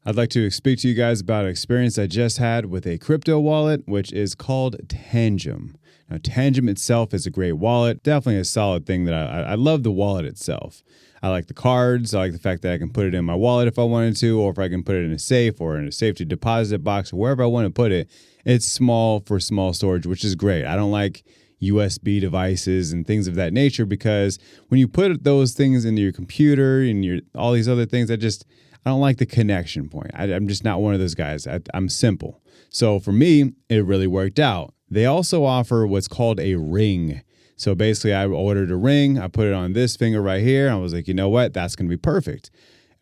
I'd like to speak to you guys about an experience I just had with a crypto wallet, which is called Tangem. Now, Tangem itself is a great wallet, definitely a solid thing that I love the wallet itself. I like the cards. I like the fact that I can put it in my wallet if I wanted to, or if I can put it in a safe or in a safety deposit box or wherever I want to put it. It's small for small storage, which is great. I don't like USB devices and things of that nature because when you put those things into your computer and all these other things, I don't like the connection point. I'm just not one of those guys. I'm simple. So for me, it really worked out. They also offer what's called a ring. So basically, I ordered a ring. I put it on this finger right here. And I was like, you know what? That's going to be perfect.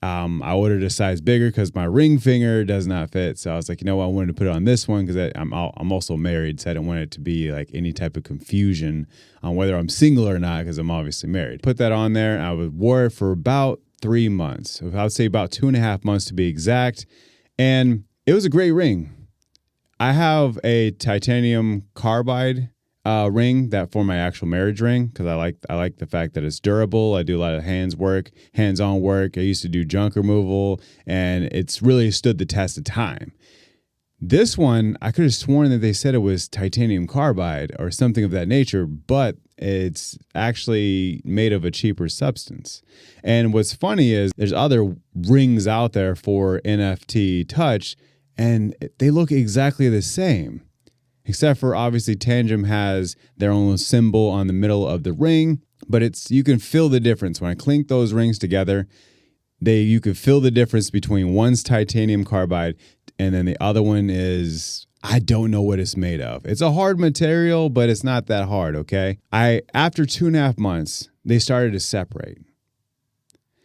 I ordered a size bigger because my ring finger does not fit. So I was like, you know what? I wanted to put it on this one because I'm also married. So I don't want it to be like any type of confusion on whether I'm single or not because I'm obviously married. Put that on there. I wore it for about 3 months. I would say about 2.5 months to be exact. And it was a great ring. I have a titanium carbide ring that for my actual marriage ring because I like the fact that it's durable. I do a lot of hands-on work. I used to do junk removal, and it's really stood the test of time. This one, I could have sworn that they said it was titanium carbide or something of that nature, but it's actually made of a cheaper substance. And what's funny is there's other rings out there for NFT touch, and they look exactly the same. Except for obviously Tangem has their own symbol on the middle of the ring, but you can feel the difference. When I clink those rings together, you can feel the difference between one's titanium carbide and then the other one is, I don't know what it's made of. It's a hard material, but it's not that hard, okay? After 2.5 months, they started to separate.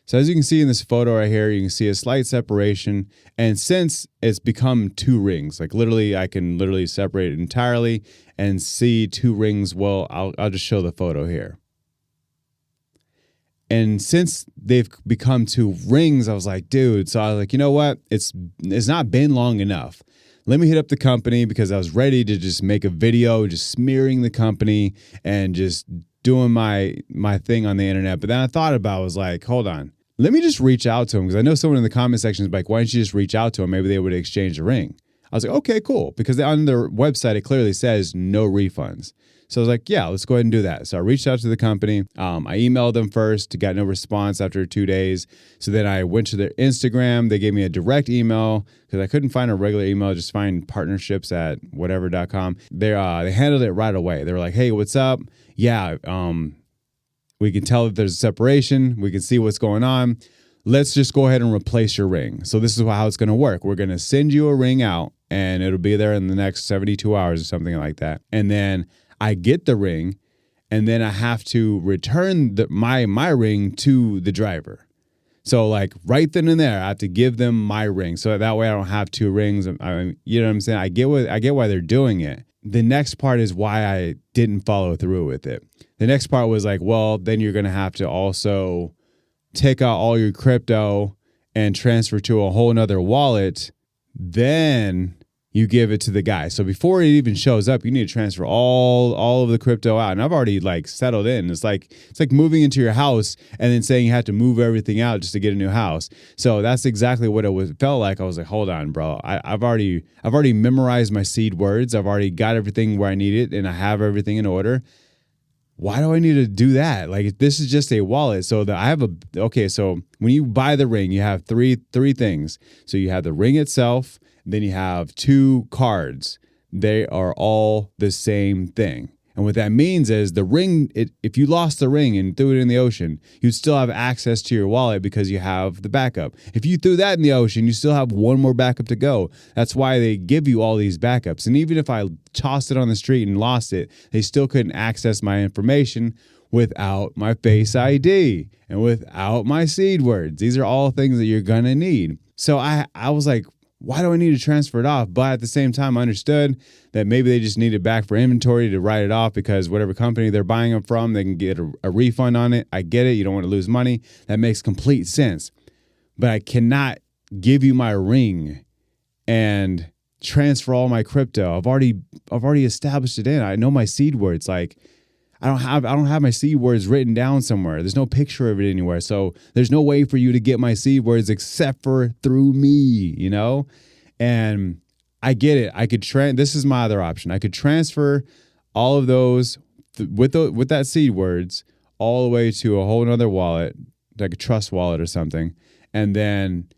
So as you can see in this photo right here, you can see a slight separation. And since it's become 2 rings, like literally, I can literally separate it entirely and see 2 rings. Well, I'll just show the photo here. And since they've become 2 rings, I was like, dude, so I was like, you know what? It's not been long enough. Let me hit up the company because I was ready to just make a video, just smearing the company and just doing my thing on the internet. But then I thought about it, I was like, hold on. Let me just reach out to them because I know someone in the comment section is like, why don't you just reach out to them? Maybe they would exchange a ring. I was like, okay, cool. Because on their website, it clearly says no refunds. So I was like, yeah, let's go ahead and do that. So I reached out to the company. I emailed them first, got no response after 2 days. So then I went to their Instagram. They gave me a direct email because I couldn't find a regular email, just find partnerships at whatever.com. They handled it right away. They were like, hey, what's up? Yeah, we can tell that there's a separation. We can see what's going on. Let's just go ahead and replace your ring. So this is how it's going to work. We're going to send you a ring out and it'll be there in the next 72 hours or something like that. And then I get the ring and then I have to return my ring to the driver. So like right then and there, I have to give them my ring. So that way I don't have 2 rings. You know what I'm saying? I get why they're doing it. The next part is why I didn't follow through with it. The next part was like, well, then you're going to have to also take out all your crypto and transfer to a whole nother wallet. Then you give it to the guy. So before it even shows up, you need to transfer all of the crypto out. And I've already like settled in. It's like moving into your house and then saying you have to move everything out just to get a new house. So that's exactly what it felt like. I was like, hold on, bro. I've already memorized my seed words. I've already got everything where I need it and I have everything in order. Why do I need to do that? Like, this is just a wallet. So so when you buy the ring, you have three things. So you have the ring itself, then you have 2 cards. They are all the same thing. And what that means is the ring, if you lost the ring and threw it in the ocean, you'd still have access to your wallet because you have the backup. If you threw that in the ocean, you still have one more backup to go. That's why they give you all these backups. And even if I tossed it on the street and lost it, they still couldn't access my information without my Face ID and without my seed words. These are all things that you're going to need. So I was like, why do I need to transfer it off? But at the same time, I understood that maybe they just need it back for inventory to write it off because whatever company they're buying them from, they can get a refund on it. I get it. You don't want to lose money. That makes complete sense. But I cannot give you my ring and transfer all my crypto. I've already established it in. I know my seed words. Like, I don't have my seed words written down somewhere. There's no picture of it anywhere. So there's no way for you to get my seed words except for through me, you know? And I get it. This is my other option. I could transfer all of those with that seed words all the way to a whole nother wallet, like a trust wallet or something, and then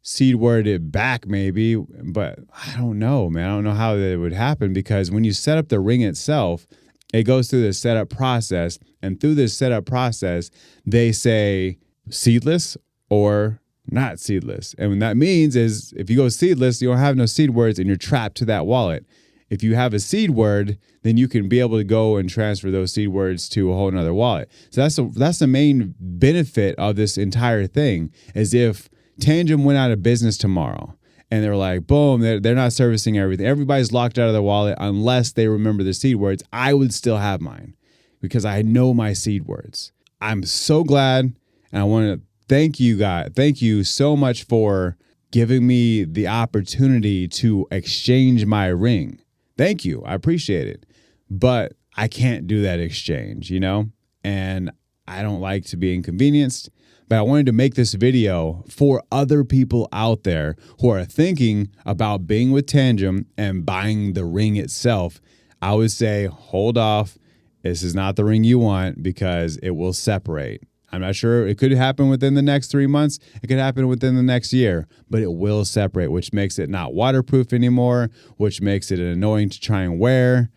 seed word it back maybe. But I don't know, man. I don't know how that would happen, because when you set up the ring itself, it goes through the setup process, and through this setup process, they say seedless or not seedless. And what that means is if you go seedless, you don't have no seed words and you're trapped to that wallet. If you have a seed word, then you can be able to go and transfer those seed words to a whole nother wallet. So that's the main benefit of this entire thing, is if Tangem went out of business tomorrow and they're like, boom, they're not servicing everything. Everybody's locked out of their wallet unless they remember the seed words. I would still have mine because I know my seed words. I'm so glad, and I want to thank you guys. Thank you so much for giving me the opportunity to exchange my ring. Thank you. I appreciate it. But I can't do that exchange, you know? And I don't like to be inconvenienced. But I wanted to make this video for other people out there who are thinking about being with Tangem and buying the ring itself. I would say, hold off. This is not the ring you want, because it will separate. I'm not sure. It could happen within the next 3 months. It could happen within the next year, but it will separate, which makes it not waterproof anymore, which makes it annoying to try and wear.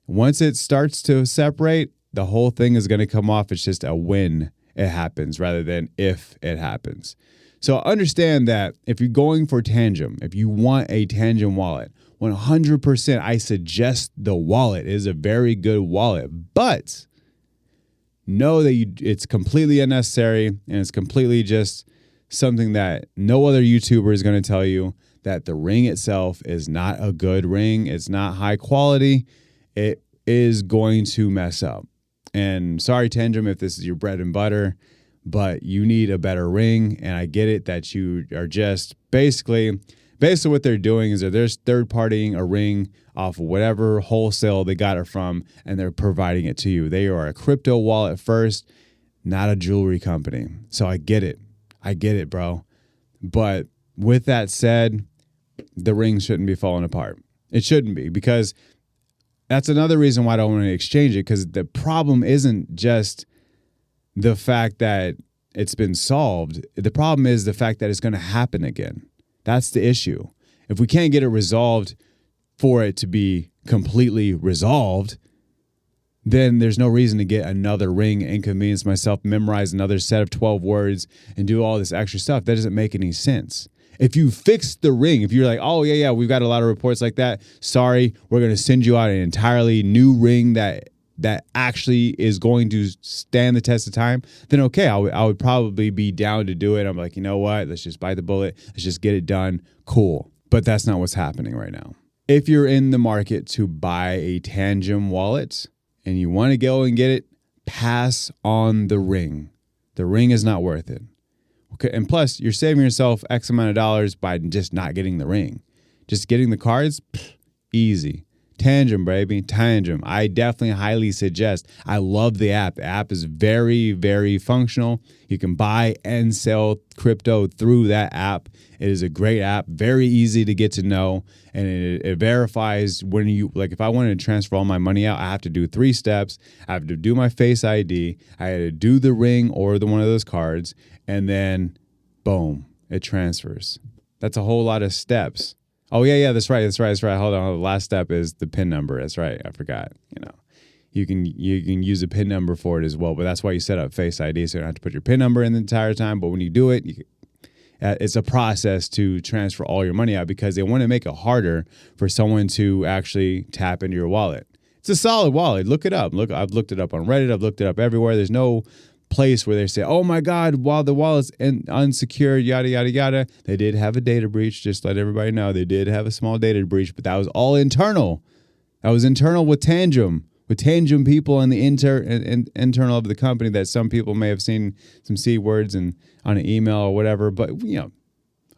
Once it starts to separate, the whole thing is going to come off. It's just a when it happens rather than if it happens. So understand that if you're going for Tangem, if you want a Tangem wallet, 100% I suggest the wallet. It is a very good wallet, but know that it's completely unnecessary, and it's completely just something that no other YouTuber is going to tell you, that the ring itself is not a good ring. It's not high quality. It is going to mess up. And sorry, Tangem, if this is your bread and butter, but you need a better ring. And I get it that you are just basically what they're doing is that they're third-partying a ring off of whatever wholesale they got it from, and they're providing it to you. They are a crypto wallet first, not a jewelry company. So I get it. I get it, bro. But with that said, the ring shouldn't be falling apart. It shouldn't be, because that's another reason why I don't want to exchange it, because the problem isn't just the fact that it's been solved. The problem is the fact that it's going to happen again. That's the issue. If we can't get it resolved for it to be completely resolved, then there's no reason to get another ring, inconvenience myself, memorize another set of 12 words, and do all this extra stuff. That doesn't make any sense. If you fix the ring, if you're like, oh, yeah, we've got a lot of reports like that. Sorry, we're going to send you out an entirely new ring that actually is going to stand the test of time, then okay, I would probably be down to do it. I'm like, you know what? Let's just bite the bullet. Let's just get it done. Cool. But that's not what's happening right now. If you're in the market to buy a Tangem wallet and you want to go and get it, pass on the ring. The ring is not worth it. Okay, and plus, you're saving yourself X amount of dollars by just not getting the ring. Just getting the cards, easy. Tangem, baby, Tangem. I definitely highly suggest. I love the app. The app is very, very functional. You can buy and sell crypto through that app. It is a great app, very easy to get to know, and it verifies when you, like if I wanted to transfer all my money out, I have to do 3 steps. I have to do my Face ID. I had to do the ring or one of those cards, and then boom, it transfers. That's a whole lot of steps. Oh, yeah, that's right. Hold on. The last step is the PIN number. That's right. I forgot. You can use a PIN number for it as well, but that's why you set up Face ID, so you don't have to put your PIN number in the entire time. But when you do it, it's a process to transfer all your money out, because they want to make it harder for someone to actually tap into your wallet. It's a solid wallet. Look it up. I've looked it up on Reddit. I've looked it up everywhere. There's no place where they say, oh my God, while the wallet's unsecured, yada, yada, yada. They did have a data breach. Just let everybody know they did have a small data breach, but that was all internal. That was internal with Tangem people in the internal of the company, that some people may have seen some C words and on an email or whatever, but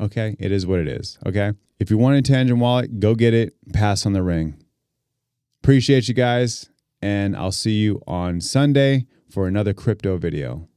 okay, it is what it is. Okay. If you want a Tangem wallet, go get it, pass on the ring. Appreciate you guys. and I'll see you on Sunday for another crypto video.